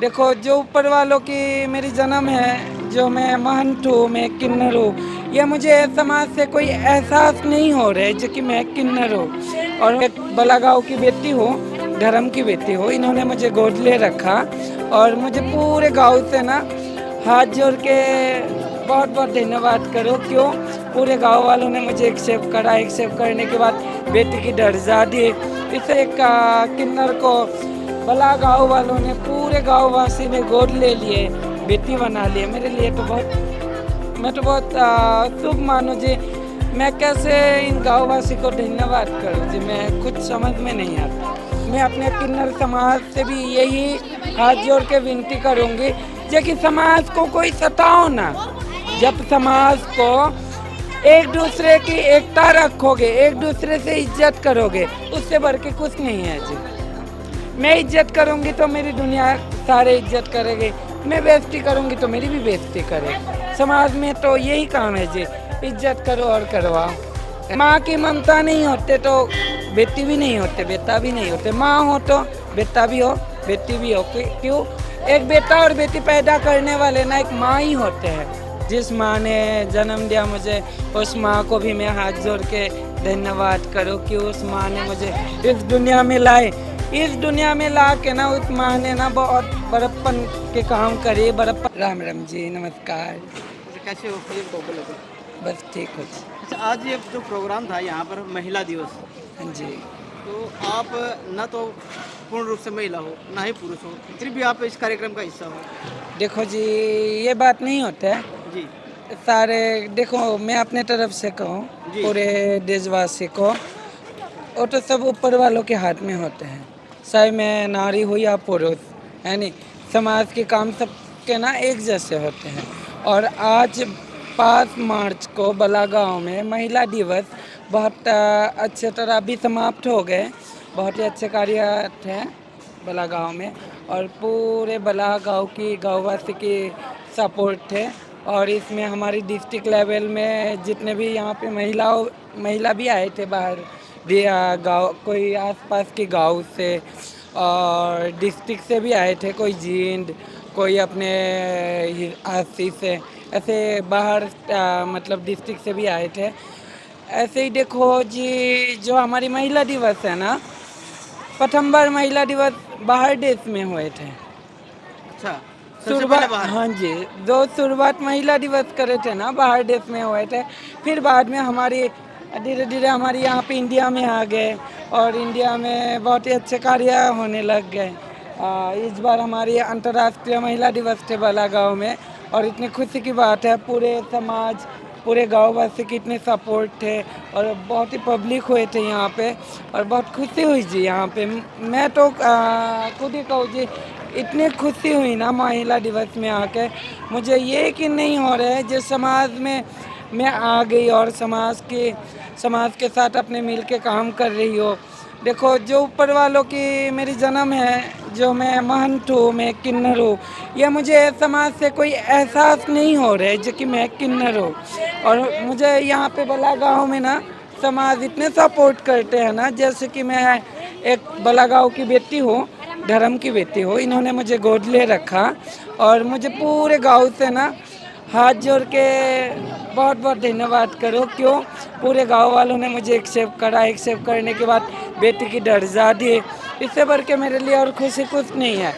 देखो, जो ऊपर वालों की मेरी जन्म है, जो मैं महंत हूँ, मैं किन्नर हूँ, ये मुझे समाज से कोई एहसास नहीं हो रहा है जो कि मैं किन्नर हूँ। और एक बला गाँव की बेटी हूँ, धर्म की बेटी हूँ। इन्होंने मुझे गोद ले रखा और मुझे पूरे गाँव से ना हाथ जोड़ के बहुत बहुत धन्यवाद करो। क्यों? पूरे गांव वालों ने मुझे एक्सेप्ट करा। एक्सेप्ट करने के बाद बेटी की दर्जा दी। इसे एक किन्नर को भला गांव वालों ने, पूरे गांव वासी ने गोद ले लिए, बेटी बना लिए। मेरे लिए तो मैं तो बहुत शुभ मानो जी। मैं कैसे इन गाँव वासी को धन्यवाद करूँ जी, मैं कुछ समझ में नहीं आता। मैं अपने किन्नर समाज से भी यही हाथ जोड़ के विनती करूँगी जो कि समाज को कोई सताओ ना। जब समाज को एक दूसरे की एकता रखोगे, एक दूसरे से इज्जत करोगे, उससे बढ़ के कुछ नहीं है जी। मैं इज्जत करूंगी तो मेरी दुनिया सारे इज्जत करेंगे, मैं बेइज्जती करूंगी तो मेरी भी बेइज्जती करेगी। समाज में तो यही काम है जी, इज्जत करो और करवाओ। माँ की ममता नहीं होते तो बेटी भी नहीं होते, बेटा भी नहीं होते। माँ हो तो बेटा भी हो, बेटी भी हो। क्यों? एक बेटा और बेटी पैदा करने वाले ना एक माँ ही होते हैं। जिस माँ ने जन्म दिया मुझे, उस माँ को भी मैं हाथ जोड़ के धन्यवाद करूँ कि उस माँ ने मुझे इस दुनिया में लाए। इस दुनिया में ला के ना उस माँ ने ना बहुत बड़प्पन के काम करे। बड़प्पन। राम राम जी, नमस्कार। कैसे हो? ये बताओ पहले तो। बस ठीक हो जी। अच्छा, आज ये जो प्रोग्राम था यहाँ पर महिला दिवस, हाँ जी। तो आप न तो पूर्ण रूप से महिला हो, ना ही पुरुष हो, फिर भी आप इस कार्यक्रम का हिस्सा हो। देखो जी, ये बात नहीं होता है। जी सारे देखो, मैं अपने तरफ से कहूँ जी पूरे देशवासी को, वो तो सब ऊपर वालों के हाथ में होते हैं। चाहे मैं नारी हूँ या पुरुष, है नहीं। समाज के काम सबके ना एक जैसे होते हैं। और आज 5 मार्च को बला गाँव में महिला दिवस बहुत अच्छे तरह भी समाप्त हो गए। बहुत ही अच्छे कार्य थे बला गाँव में, और पूरे बला गाँव की गाँववासी की सपोर्ट थे। और इसमें हमारी डिस्ट्रिक्ट लेवल में जितने भी यहाँ पे महिला भी आए थे बाहर दिया गाँव, कोई आसपास के गांव से और डिस्ट्रिक्ट से भी आए थे। कोई जींद, कोई अपने आसी से, ऐसे बाहर मतलब डिस्ट्रिक्ट से भी आए थे। ऐसे ही देखो जी, जो हमारी महिला दिवस है ना, प्रथम बार महिला दिवस बाहर देश में हुए थे। अच्छा, सबसे पहले शुरुआत, बाहर। हाँ जी, जो शुरुआत महिला दिवस करे थे ना बाहर देश में हुए थे। फिर बाद में हमारी धीरे धीरे हमारी यहाँ पे इंडिया में आ गए और इंडिया में बहुत ही अच्छे कार्य होने लग गए। इस बार हमारी अंतर्राष्ट्रीय महिला दिवस थे बाला गाँव में, और इतनी खुशी की बात है, पूरे समाज, पूरे गाँव वासी की इतने सपोर्ट थे और बहुत ही पब्लिक हुए थे यहाँ पे, और बहुत खुशी हुई जी यहाँ पे। मैं तो खुद ही कहूँ जी, इतनी खुशी हुई ना महिला दिवस में आके। मुझे ये कि नहीं हो रहा है जिस समाज में मैं आ गई और समाज के साथ अपने मिल के काम कर रही हो। देखो, जो ऊपर वालों की मेरी जन्म है, जो मैं महंत हूँ, मैं किन्नर हूँ, ये मुझे समाज से कोई एहसास नहीं हो रहा है जो कि मैं किन्नर हूँ। और मुझे यहाँ पे बला गाँव में ना समाज इतने सपोर्ट करते हैं ना, जैसे कि मैं एक बला गाँव की बेटी हूँ, धर्म की बेटी हूँ। इन्होंने मुझे गोद ले रखा और मुझे पूरे गांव से ना हाथ जोड़ के बहुत बहुत धन्यवाद करो। क्यों? पूरे गांव वालों ने मुझे एक्सेप्ट करा। एक्सेप्ट करने के बाद बेटी की दर्जा दी। इससे बढ़ के मेरे लिए और खुशी कुछ नहीं है।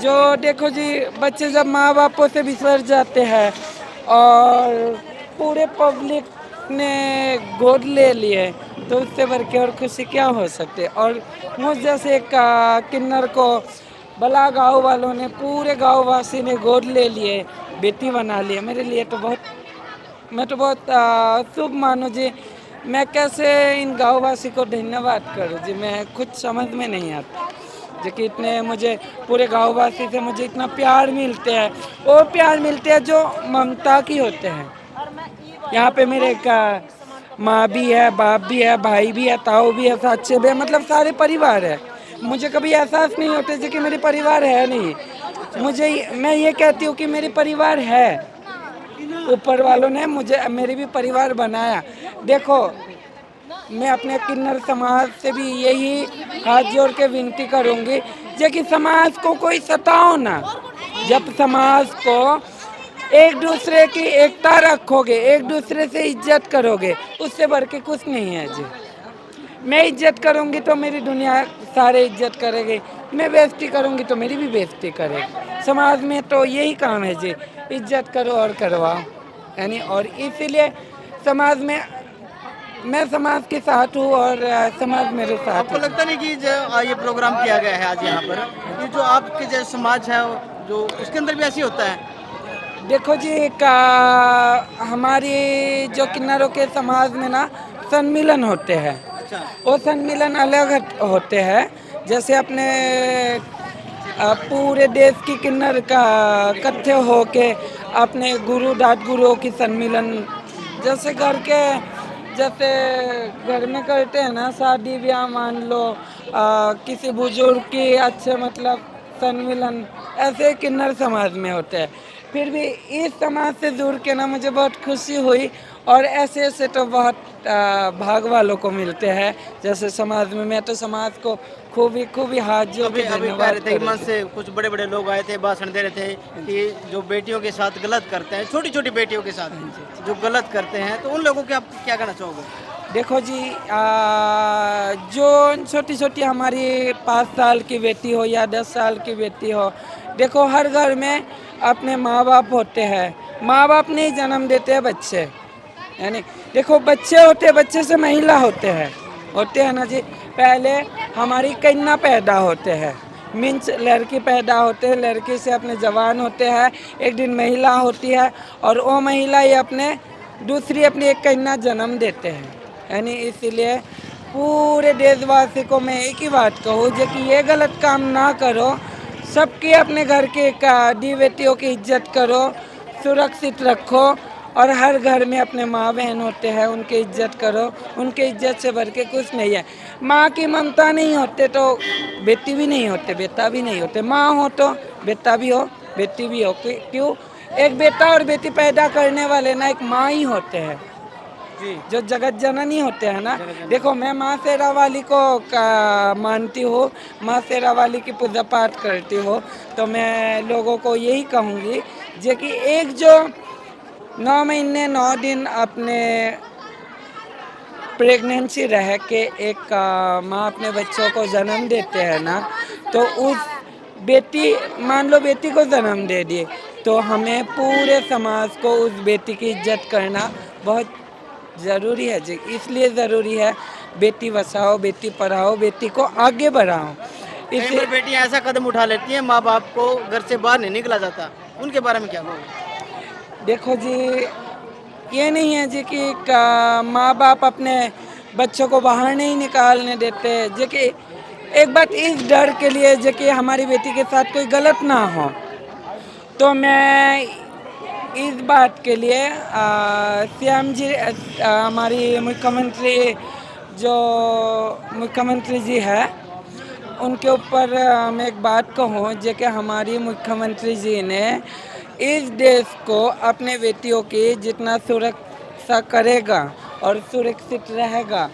जो देखो जी, बच्चे जब माँ बापों से बिछड़ जाते हैं और पूरे पब्लिक ने गोद ले लिए, तो उससे बढ़ के और खुशी क्या हो सकती है। और मुझ जैसे एक किन्नर को भला गांव वालों ने, पूरे गांव वासी ने गोद ले लिए, बेटी बना लिए। मेरे लिए तो मैं तो बहुत शुभ मानो जी। मैं कैसे इन गांव वासी को धन्यवाद करूं जी, मैं कुछ समझ में नहीं आता जो कि इतने मुझे पूरे गांव वासी से मुझे इतना प्यार मिलते हैं। वो प्यार मिलते हैं जो ममता की होते हैं। यहाँ पे मेरे का माँ भी है, बाप भी है, भाई भी है, ताऊ भी है, साचे भी है, मतलब सारे परिवार है। मुझे कभी एहसास नहीं होता कि मेरे परिवार है नहीं। मैं ये कहती हूँ कि मेरे परिवार है। ऊपर वालों ने मुझे मेरी भी परिवार बनाया। देखो, मैं अपने किन्नर समाज से भी यही हाथ जोड़ के विनती करूंगी जे कि समाज को कोई सताओ ना। जब समाज को एक दूसरे की एकता रखोगे, एक दूसरे से इज्जत करोगे, उससे बढ़ के कुछ नहीं है जी। मैं इज्जत करूंगी तो मेरी दुनिया सारे इज्जत करेंगे, मैं बेइज्जती करूंगी तो मेरी भी बेइज्जती करेगी। समाज में तो यही काम है जी, इज्जत करो और करवाओ, यानी। और इसीलिए समाज में मैं समाज के साथ हूँ और समाज मेरे साथ आपको है। लगता नहीं कि जो ये प्रोग्राम किया गया है आज यहाँ पर, ये जो आपके जो समाज है जो उसके अंदर भी ऐसी होता है? देखो जी, हमारी जो किन्नरों के समाज में ना सम्मिलन होते हैं, अच्छा। वो सम्मिलन अलग होते हैं। जैसे अपने पूरे देश की किन्नर का इकट्ठे होके अपने गुरु दाद गुरुओं की सम्मिलन, जैसे जैसे घर में करते हैं ना शादी ब्याह, मान लो किसी बुजुर्ग की अच्छे मतलब सम्मिलन, ऐसे किन्नर समाज में होते हैं। फिर भी इस समाज से जुड़ के ना मुझे बहुत खुशी हुई। और ऐसे ऐसे तो बहुत भाग वालों को मिलते हैं जैसे समाज में। मैं तो समाज को खूब ही हाथ जोड़ अभी के अभी कह रहे धन्यवाद थे कि मंच करूँ। से कुछ बड़े बड़े लोग आए थे, भाषण दे रहे थे कि जो बेटियों के साथ गलत करते हैं, छोटी छोटी बेटियों के साथ जो गलत करते हैं, तो उन लोगों के आप क्या कहना चाहोगे? देखो जी, जो छोटी छोटी हमारी 5 साल की बेटी हो या 10 साल की बेटी हो, देखो हर घर में अपने माँ बाप होते हैं। माँ बाप नहीं जन्म देते हैं बच्चे, यानी। देखो बच्चे होते, बच्चे से महिला होते हैं ना जी। पहले हमारी कन्या पैदा होते हैं, मीन्स लड़की पैदा होते हैं, लड़की से अपने जवान होते हैं, एक दिन महिला होती है और वो महिला ये अपने दूसरी अपनी एक कन्या जन्म देते हैं, यानी। इसीलिए पूरे देशवासी को मैं एक ही बात कहूँ जो कि ये गलत काम ना करो। सबकी अपने घर के दी बेटियों की इज्जत करो, सुरक्षित रखो। और हर घर में अपने माँ बहन होते हैं, उनकी इज्जत करो। उनके इज्जत से बढ़ के कुछ नहीं है। माँ की ममता नहीं होते तो बेटी भी नहीं होते, बेटा भी नहीं होते। माँ हो तो बेटा भी हो, बेटी भी हो। क्यों? एक बेटा और बेटी पैदा करने वाले ना एक माँ ही होते हैं, जी। जो जगत जननी होते हैं ना। जगत जननी। देखो मैं माँ शेरा वाली को मानती हूँ, माँ शेरा वाली की पूजा पाठ करती हूँ। तो मैं लोगों को यही कहूँगी जो कि एक जो 9 महीने 9 दिन अपने प्रेगनेंसी रह के एक माँ अपने बच्चों को जन्म देते हैं ना, तो उस बेटी, मान लो बेटी को जन्म दे दिए, तो हमें पूरे समाज को उस बेटी की इज्जत करना बहुत ज़रूरी है जी। इसलिए ज़रूरी है बेटी बचाओ, बेटी पढ़ाओ, बेटी को आगे बढ़ाओ। कई इसे बार बेटियां ऐसा कदम उठा लेती हैं, माँ बाप को घर से बाहर नहीं निकला जाता, उनके बारे में क्या कहोगे? देखो जी, ये नहीं है जी कि माँ बाप अपने बच्चों को बाहर नहीं निकालने देते, जो कि एक बात इस डर के लिए जो कि हमारी बेटी के साथ कोई गलत ना हो। तो मैं इस बात के लिए सीएम जी, हमारी जो मुख्यमंत्री जी है, उनके ऊपर मैं एक बात कहूँ जो कि हमारी मुख्यमंत्री जी ने इस देश को अपने बेटियों की जितना सुरक्षा करेगा और सुरक्षित रहेगा,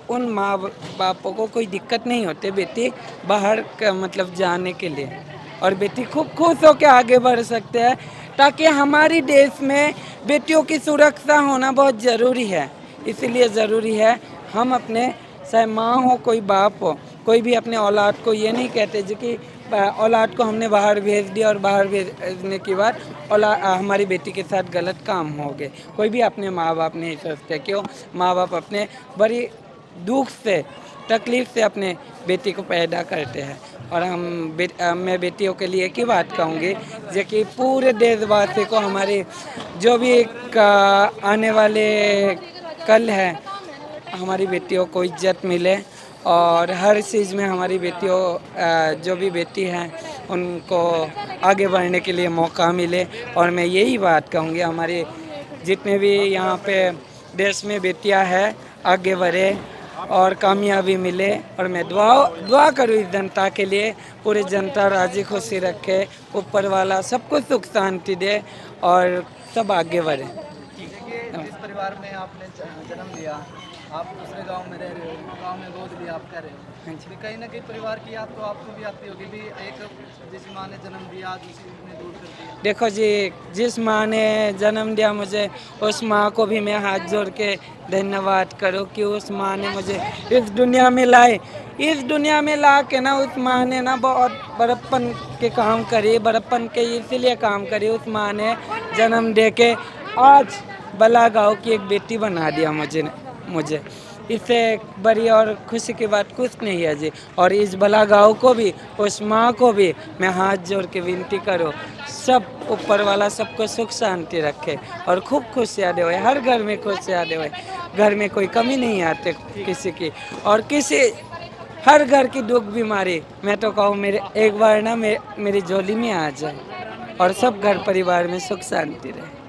उन माँ बापों को कोई दिक्कत नहीं होती बेटी बाहर का मतलब जाने के लिए। और बेटी खूब खुश होकर आगे बढ़ सकते हैं, ताकि हमारी देश में बेटियों की सुरक्षा होना बहुत ज़रूरी है। इसीलिए ज़रूरी है हम अपने, चाहे माँ हो कोई बाप हो, कोई भी अपने औलाद को ये नहीं कहते जो कि औलाद को हमने बाहर भेज दिया और बाहर भेजने के बाद हमारी बेटी के साथ गलत काम हो गए। कोई भी अपने माँ बाप नहीं सोचते। क्यों? माँ बाप अपने बड़ी दुख से, तकलीफ से अपने बेटी को पैदा करते हैं। और मैं बेटियों के लिए एक ही बात कहूँगी जो कि पूरे देशवासी को हमारे जो भी एक आने वाले कल है, हमारी बेटियों को इज्जत मिले और हर चीज़ में हमारी बेटियों जो भी बेटी हैं उनको आगे बढ़ने के लिए मौका मिले। और मैं यही बात कहूँगी हमारे जितने भी यहाँ पे देश में बेटियाँ हैं आगे बढ़े और कामयाबी मिले। और मैं दुआ करूँ इस जनता के लिए, पूरी जनता राजी खुशी रखे, ऊपर वाला सबको सुख शांति दे और सब आगे बढ़े। देखिए, जिस परिवार में आपने जन्म लिया, आप दूसरे गांव में रह रहे हो, गांव में गोद लिया आप कह रहे हो, हाँ जी। कहीं ना कहीं परिवार की याद तो आपको भी आती होगी भी, एक जिस माँ ने जन्म दिया आज उसी ने दूर कर दिया। देखो जी, जिस माँ ने जन्म दिया मुझे, उस माँ को भी मैं हाथ जोड़ के धन्यवाद करूँ कि उस माँ ने मुझे इस दुनिया में लाए। इस दुनिया में ला के ना उस माँ ने ना बहुत बड़प्पन के काम करे, बड़प्पन के इसीलिए काम करे। उस माँ ने जन्म दे के आज बला गाँव की एक बेटी बना दिया मुझे। इससे बड़ी और खुशी की बात कुछ नहीं है जी। और इस भला गाँव को भी, उस माँ को भी मैं हाथ जोड़ के विनती करूँ, सब ऊपर वाला सबको सुख शांति रखे और खूब खुशियाँ देवे, हर घर में खुशियाँ देवे, घर में कोई कमी नहीं आते किसी की। और किसी हर घर की दुख बीमारी मैं तो कहूँ मेरे एक बार ना मेरी झोली में आ जाए और सब घर परिवार में सुख शांति रहे।